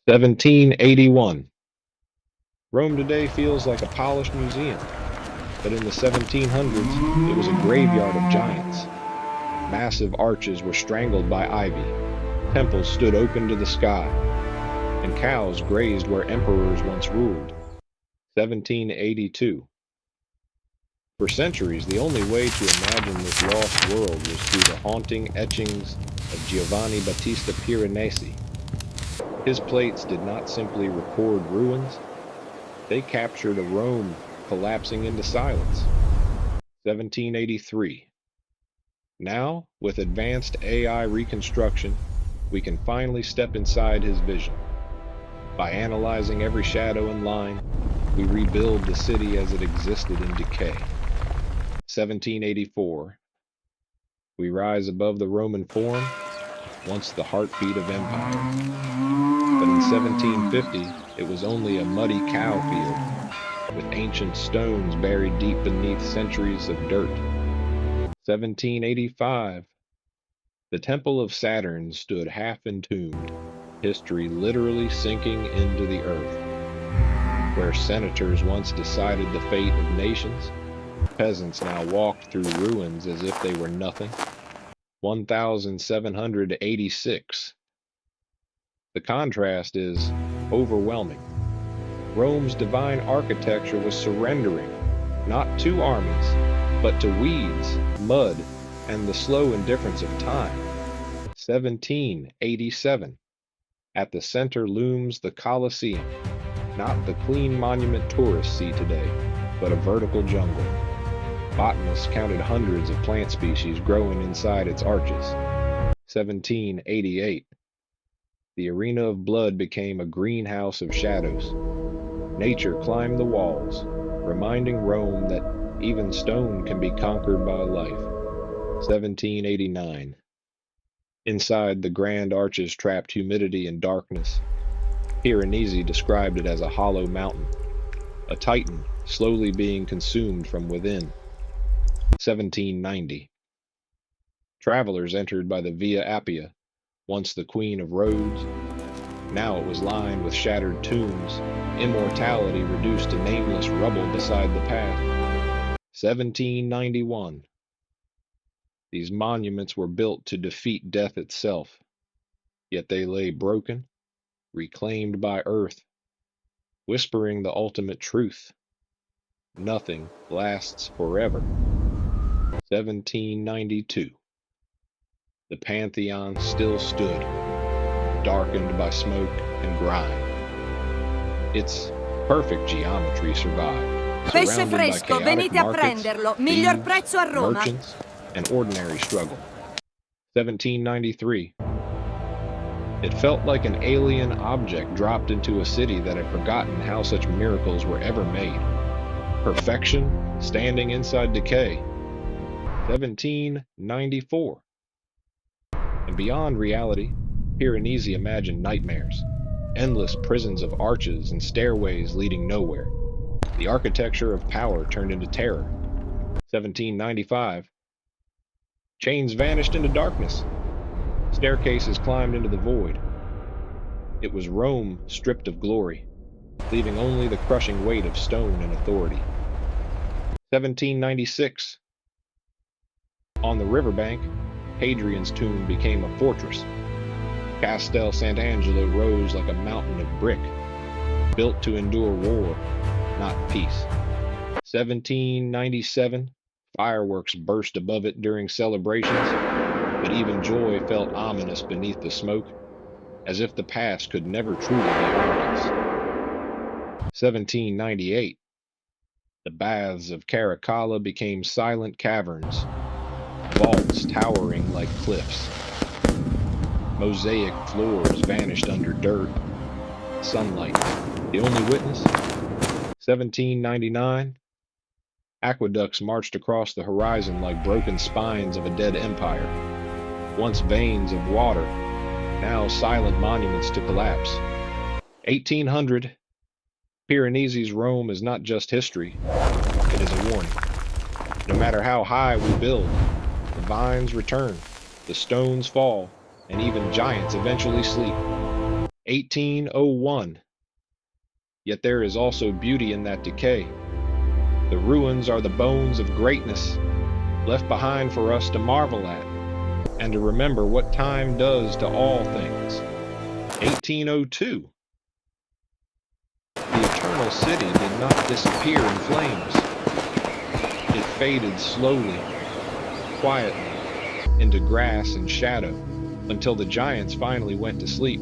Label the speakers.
Speaker 1: 1781. Rome today feels like a polished museum, but in the 1700s, it was a graveyard of giants. Massive arches were strangled by ivy, temples stood open to the sky, and cows grazed where emperors once ruled. 1782. For centuries, the only way to imagine this lost world was through the haunting etchings of Giovanni Battista Piranesi. His plates did not simply record ruins, they captured a Rome collapsing into silence. 1783. Now, with advanced AI reconstruction, we can finally step inside his vision. By analyzing every shadow and line, we rebuild the city as it existed in decay. 1784. We rise above the Roman Forum, once the heartbeat of empire. But in 1750, it was only a muddy cow field, with ancient stones buried deep beneath centuries of dirt. 1785. The Temple of Saturn stood half entombed, history literally sinking into the earth. Where senators once decided the fate of nations, peasants now walked through ruins as if they were nothing. 1786. The contrast is overwhelming. Rome's divine architecture was surrendering, not to armies, but to weeds, mud, and the slow indifference of time. 1787. At the center looms the Colosseum, not the clean monument tourists see today, but a vertical jungle. Botanists counted hundreds of plant species growing inside its arches. 1788. The arena of blood became a greenhouse of shadows. Nature climbed the walls, reminding Rome that even stone can be conquered by life. 1789. Inside the grand arches trapped humidity and darkness. Piranesi described it as a hollow mountain, a titan slowly being consumed from within. 1790. Travelers entered by the Via Appia, once the queen of roads. Now it was lined with shattered tombs, immortality reduced to nameless rubble beside the path. 1791. These monuments were built to defeat death itself, yet they lay broken, reclaimed by earth, whispering the ultimate truth. Nothing lasts forever. 1792. The Pantheon still stood, darkened by smoke and grime. Its perfect geometry survived,
Speaker 2: Pesce
Speaker 1: surrounded by
Speaker 2: fresco,
Speaker 1: chaotic
Speaker 2: venite a
Speaker 1: markets,
Speaker 2: prenderlo. Miglior
Speaker 1: thieves,
Speaker 2: prezzo a Roma.
Speaker 1: merchants, and ordinary struggle. 1793. It felt like an alien object dropped into a city that had forgotten how such miracles were ever made. Perfection standing inside decay. 1794. And beyond reality, Piranesi imagined nightmares, endless prisons of arches and stairways leading nowhere. The architecture of power turned into terror. 1795. Chains vanished into darkness. Staircases climbed into the void. It was Rome stripped of glory, leaving only the crushing weight of stone and authority. 1796. On the riverbank, Hadrian's tomb became a fortress. Castel Sant'Angelo rose like a mountain of brick, built to endure war, not peace. 1797. Fireworks burst above it during celebrations, but even joy felt ominous beneath the smoke, as if the past could never truly be ours. 1798. The baths of Caracalla became silent caverns, vaults towering like cliffs. Mosaic floors vanished under dirt. Sunlight, the only witness. 1799. Aqueducts marched across the horizon like broken spines of a dead empire. Once veins of water, now silent monuments to collapse. 1800. Piranesi's Rome is not just history, it is a warning. No matter how high we build, the vines return, the stones fall, and even giants eventually sleep. 1801. Yet there is also beauty in that decay. The ruins are the bones of greatness, left behind for us to marvel at, and to remember what time does to all things. 1802. The eternal city did not disappear in flames. It faded slowly, quietly, into grass and shadow, until the giants finally went to sleep.